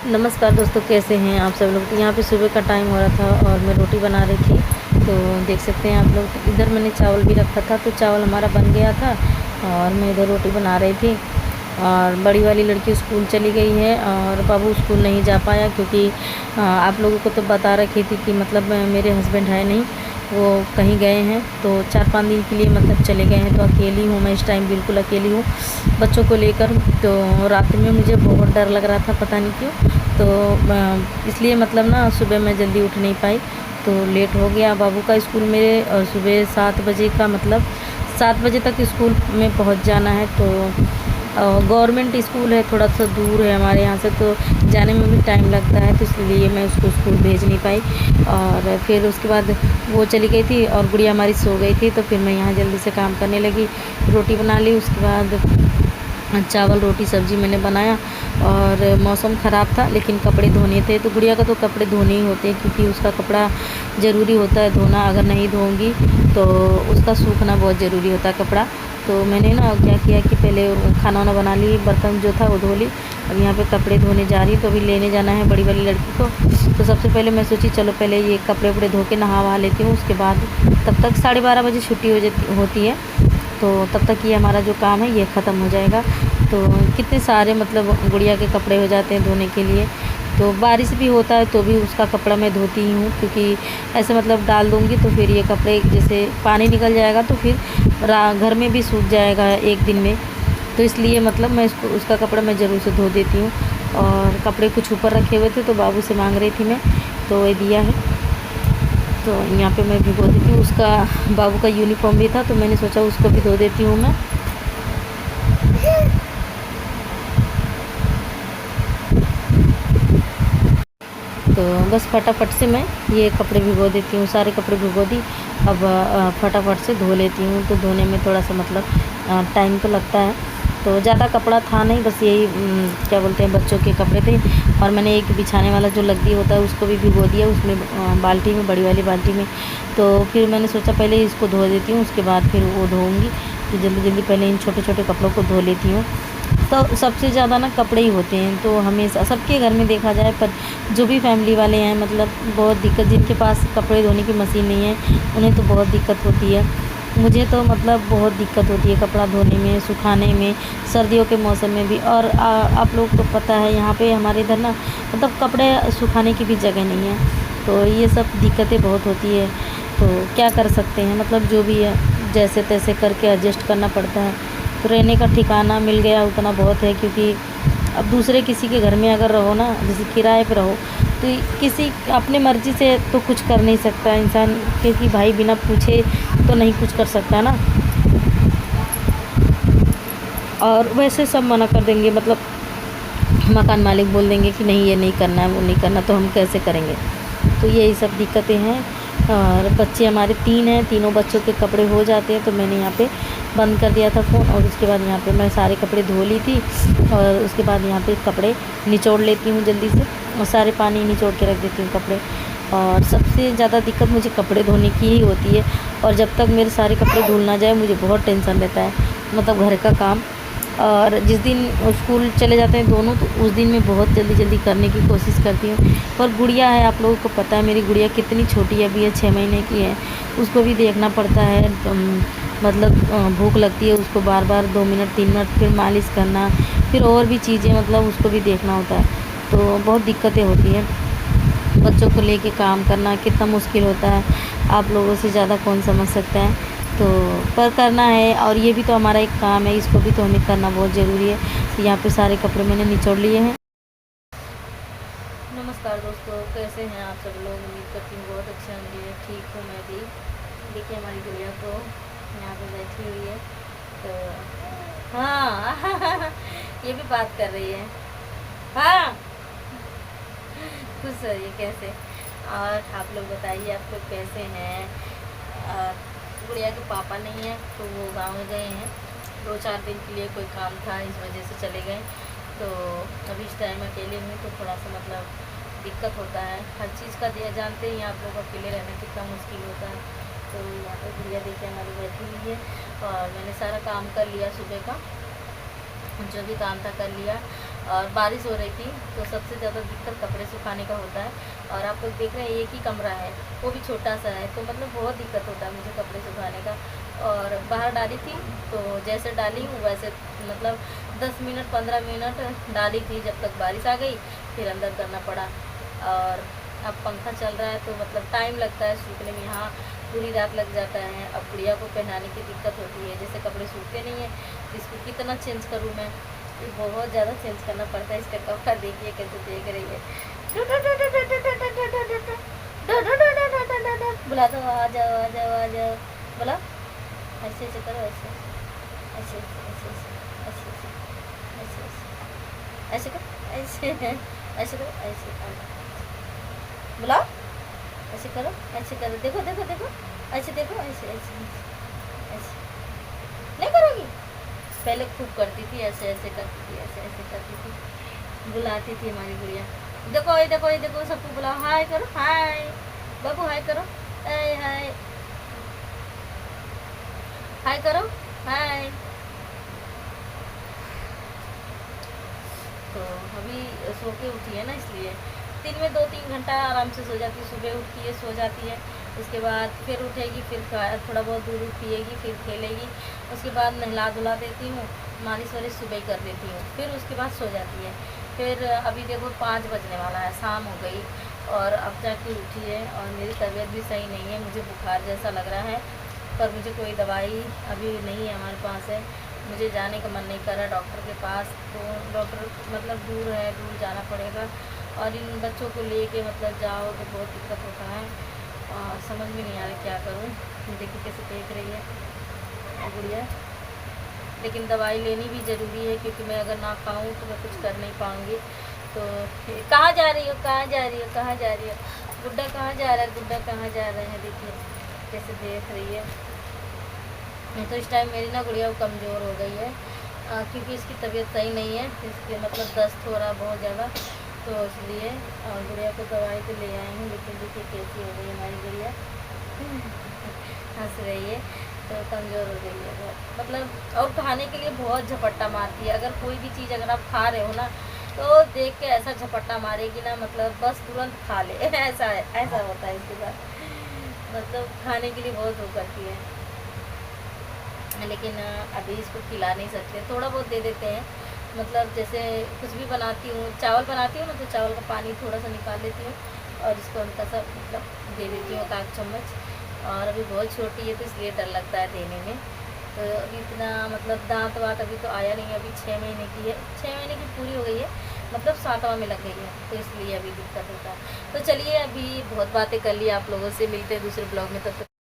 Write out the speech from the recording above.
नमस्कार दोस्तों, कैसे हैं आप सब लोग। तो यहाँ पे सुबह का टाइम हो रहा था और मैं रोटी बना रही थी। तो देख सकते हैं आप लोग, इधर मैंने चावल भी रखा था, तो चावल हमारा बन गया था और मैं इधर रोटी बना रही थी। और बड़ी वाली लड़की स्कूल चली गई है और बाबू स्कूल नहीं जा पाया, क्योंकि आप लोगों को तो बता रखी थी कि मतलब मेरे हस्बैंड है नहीं, वो कहीं गए हैं। तो 4-5 दिन के लिए मतलब चले गए हैं। तो अकेली हूँ मैं इस टाइम, बिल्कुल अकेली हूँ बच्चों को लेकर। तो रात में मुझे बहुत डर लग रहा था, पता नहीं क्यों। तो इसलिए मतलब ना सुबह मैं जल्दी उठ नहीं पाई, तो लेट हो गया बाबू का स्कूल मेरे। और सुबह 7 बजे का मतलब 7 बजे तक स्कूल में पहुंच जाना है। तो गवर्नमेंट स्कूल है, थोड़ा सा दूर है हमारे यहाँ से, तो जाने में भी टाइम लगता है। तो इसलिए मैं उसको स्कूल भेज नहीं पाई। और फिर उसके बाद वो चली गई थी और गुड़िया हमारी सो गई थी। तो फिर मैं यहाँ जल्दी से काम करने लगी, रोटी बना ली। उसके बाद चावल रोटी सब्ज़ी मैंने बनाया। और मौसम ख़राब था लेकिन कपड़े धोने थे, तो गुड़िया का तो कपड़े धोने ही होते हैं, क्योंकि उसका कपड़ा ज़रूरी होता है धोना। अगर नहीं धोऊंगी तो उसका सूखना बहुत ज़रूरी होता है कपड़ा। तो मैंने ना क्या किया कि पहले खाना वाना बना ली, बर्तन जो था वो धो ली। अब यहाँ पे कपड़े धोने जा रही हूँ, तो अभी लेने जाना है बड़ी वाली लड़की को। तो सबसे पहले मैं सोची चलो पहले ये कपड़े वपड़े धो के नहा वहा लेती हूँ। उसके बाद तब तक 12:30 बजे छुट्टी होती है। तो तब तक ये हमारा जो काम है ये ख़त्म हो जाएगा। तो कितने सारे मतलब गुड़िया के कपड़े हो जाते हैं धोने के लिए। तो बारिश भी होता है तो भी उसका कपड़ा मैं धोती ही हूँ, क्योंकि ऐसे मतलब डाल दूँगी तो फिर ये कपड़े जैसे पानी निकल जाएगा तो फिर घर में भी सूख जाएगा एक दिन में। तो इसलिए मतलब मैं उसका कपड़ा मैं ज़रूर से धो देती हूँ। और कपड़े कुछ ऊपर रखे हुए थे तो बाबू से मांग रही थी मैं, तो ये दिया है। तो यहाँ पे मैं भिगो देती हूँ। उसका बाबू का यूनिफॉर्म भी था, तो मैंने सोचा उसको भी धो देती हूँ मैं। तो बस फटाफट से मैं ये कपड़े भिगो देती हूँ, सारे कपड़े भिगो दी। अब फटाफट से धो लेती हूँ। तो धोने में थोड़ा सा मतलब टाइम तो लगता है। तो ज़्यादा कपड़ा था नहीं, बस यही क्या बोलते हैं बच्चों के कपड़े थे। और मैंने एक बिछाने वाला जो लग्गी होता है उसको भी भिगो दिया उसमें, बाल्टी में, बड़ी वाली बाल्टी में। तो फिर मैंने सोचा पहले इसको धो देती हूँ, उसके बाद फिर वो धोऊँगी। तो जल्दी जल्दी पहले इन छोटे छोटे कपड़ों को धो लेती हूँ। तो सबसे ज़्यादा ना कपड़े ही होते हैं, तो हमेशा सबके घर में देखा जाए, पर जो भी फैमिली वाले हैं मतलब बहुत दिक्कत, जिनके पास कपड़े धोने की मशीन नहीं है उन्हें तो बहुत दिक्कत होती है। मुझे तो मतलब बहुत दिक्कत होती है कपड़ा धोने में, सुखाने में, सर्दियों के मौसम में भी। और आप लोग को पता है यहाँ पे हमारे इधर ना मतलब कपड़े सुखाने की भी जगह नहीं है। तो ये सब दिक्कतें बहुत होती है। तो क्या कर सकते हैं, मतलब जो भी है जैसे तैसे करके एडजस्ट करना पड़ता है। तो रहने का ठिकाना मिल गया उतना बहुत है, क्योंकि अब दूसरे किसी के घर में अगर रहो ना, जैसे किराए पे रहो, तो किसी अपने मर्ज़ी से तो कुछ कर नहीं सकता इंसान, क्योंकि भाई बिना पूछे तो नहीं कुछ कर सकता ना। और वैसे सब मना कर देंगे, मतलब मकान मालिक बोल देंगे कि नहीं ये नहीं करना है वो नहीं करना, तो हम कैसे करेंगे। तो यही सब दिक्कतें हैं। और बच्चे हमारे 3 हैं, तीनों बच्चों के कपड़े हो जाते हैं। तो मैंने यहाँ पे बंद कर दिया था फ़ोन, और उसके बाद यहाँ पे मैं सारे कपड़े धो ली थी। और उसके बाद यहाँ पे कपड़े निचोड़ लेती हूँ जल्दी से, और सारे पानी निचोड़ के रख देती हूँ कपड़े। और सबसे ज़्यादा दिक्कत मुझे कपड़े धोने की ही होती है। और जब तक मेरे सारे कपड़े धुल ना जाए मुझे बहुत टेंशन रहता है, मतलब घर का काम। और जिस दिन स्कूल चले जाते हैं दोनों, तो उस दिन मैं बहुत जल्दी जल्दी करने की कोशिश करती हूँ। पर गुड़िया है, आप लोगों को पता है मेरी गुड़िया कितनी छोटी है, अभी है 6 महीने की है। उसको भी देखना पड़ता है। मतलब भूख लगती है उसको, बार बार 2 मिनट 3 मिनट फिर मालिश करना, फिर और भी चीज़ें मतलब उसको भी देखना होता है। तो बहुत दिक्कतें होती हैं। बच्चों को लेके काम करना कितना मुश्किल होता है, आप लोगों से ज़्यादा कौन समझ सकता है। तो पर करना है, और ये भी तो हमारा एक काम है, इसको भी तो हमें करना बहुत ज़रूरी है। तो यहाँ पे सारे कपड़े मैंने निचोड़ लिए हैं। नमस्कार दोस्तों, कैसे हैं आप सब लोग। उम्मीद करती हूँ बहुत अच्छे होंगे। ठीक हूँ मैं भी। देखिए हमारी गुड़िया को यहाँ पे बैठी हुई है। तो हाँ ये भी बात कर रही है। हाँ खुश है ये कैसे। और आप लोग बताइए आप लोग कैसे हैं। गुड़िया के पापा नहीं है, तो वो गाँव गए हैं 2-4 दिन के लिए, कोई काम था इस वजह से चले गए। तो अभी इस टाइम अकेले हूँ, तो थोड़ा सा मतलब दिक्कत होता है हर चीज़ का। दिया जानते हैं आप लोग अकेले रहना कितना मुश्किल होता है। तो यहाँ पर गुड़िया देखिए हमारी बैठी हुई है। और मैंने सारा काम कर लिया सुबह का, जो भी काम था कर लिया। और बारिश हो रही थी, तो सबसे ज़्यादा दिक्कत कपड़े सुखाने का होता है। और आप लोग देख रहे हैं एक ही कमरा है, वो भी छोटा सा है, तो मतलब बहुत दिक्कत होता है मुझे कपड़े सुखाने का। और बाहर डाली थी, तो जैसे डाली हूँ वैसे मतलब 10 मिनट 15 मिनट डाली थी, जब तक बारिश आ गई फिर अंदर करना पड़ा। और अब पंखा चल रहा है तो मतलब टाइम लगता है सूखने में, यहाँ पूरी रात लग जाता है। अब गुड़िया को पहनाने की दिक्कत होती है, जैसे कपड़े सूखते नहीं है, इसको कितना चेंज करूँ मैं, ये बहुत ज़्यादा चेंज करना पड़ता है इसका कपड़ा। देखिए कैसे देख रही है, बुला दो, आ जाओ आ जाओ आ जाओ, बोला ऐसे ऐसे करो, ऐसे ऐसे ऐसे ऐसे ऐसे ऐसे ऐसे करो, ऐसे ऐसे करो, ऐसे बुलाओ, ऐसे करो, ऐसे करो, देखो देखो देखो, ऐसे देखो, ऐसे ऐसे ऐसे नहीं करोगी? पहले खूब करती थी, ऐसे ऐसे करती थी, ऐसे ऐसे करती थी, बुलाती थी हमारी गुड़िया। देखो ये देखो, ये देखो, सबको बुलाओ, हाय करो, हाय बाबू, हाय करो, हाय हाय हाय करो, हाय। तो अभी सो के उठी है ना, इसलिए दिन में 2-3 घंटा आराम से सो जाती है, सुबह उठती है, सो जाती है, उसके बाद फिर उठेगी, फिर थोड़ा बहुत दूध पिएगी, फिर खेलेगी, उसके बाद नहला धुला देती हूँ, मालिश वालिश सुबह कर देती हूँ, फिर उसके बाद सो जाती है। फिर अभी देखो 5 बजने वाला है, शाम हो गई और अब जाके उठी है। और मेरी तबीयत भी सही नहीं है, मुझे बुखार जैसा लग रहा है, पर मुझे कोई दवाई अभी नहीं है हमारे पास है, मुझे जाने का मन नहीं कर रहा डॉक्टर के पास, तो डॉक्टर मतलब दूर है, दूर जाना पड़ेगा। और इन बच्चों को लेके मतलब जाओ तो बहुत दिक्कत होता है, और समझ में नहीं आ रहा क्या करूँ। देखिए कैसे देख रही है गुड़िया, लेकिन दवाई लेनी भी ज़रूरी है, क्योंकि मैं अगर ना खाऊँ तो मैं कुछ कर नहीं पाऊँगी। तो कहाँ जा रही हो, कहाँ जा रही हो, कहाँ जा रही हो, गुड्डा कहाँ जा रहा है, गुड्डा कहाँ जा रहे हैं, देखिए कैसे देख रही है। नहीं तो इस टाइम मेरी ना गुड़िया कमज़ोर हो गई है, क्योंकि इसकी तबीयत सही नहीं है, इसके मतलब दस्त हो रहा है बहुत ज़्यादा, तो इसलिए गुड़िया को दवाई तो ले आई हूँ, लेकिन देखिए कैसी हो गई हमारी गुड़िया, हंस रही है, तो कमज़ोर हो गई है बहुत मतलब। और खाने के लिए बहुत झपट्टा मारती है, अगर कोई भी चीज़ अगर आप खा रहे हो ना, तो देख के ऐसा झपट्टा मारेगी ना, मतलब बस तुरंत खा ले ऐसा है, ऐसा होता है इसके साथ, मतलब खाने के लिए बहुत वो करती है। लेकिन अभी इसको खिला नहीं सकते, थोड़ा बहुत दे देते हैं, मतलब जैसे कुछ भी बनाती हूँ, चावल बनाती हूँ ना, तो चावल का पानी थोड़ा सा निकाल लेती हूँ और इसको हल्का सा मतलब दे देती हूँ 1 चम्मच। और अभी बहुत छोटी है तो इसलिए डर लगता है देने में, तो अभी इतना मतलब दांत वात अभी तो आया नहीं, अभी 6 महीने की है, 6 महीने की पूरी हो गई है, मतलब 7वां में लग गई है, तो इसलिए अभी दिक्कत होता है। तो चलिए अभी बहुत बातें कर ली आप लोगों से, मिलते हैं दूसरे ब्लॉग में, तब तक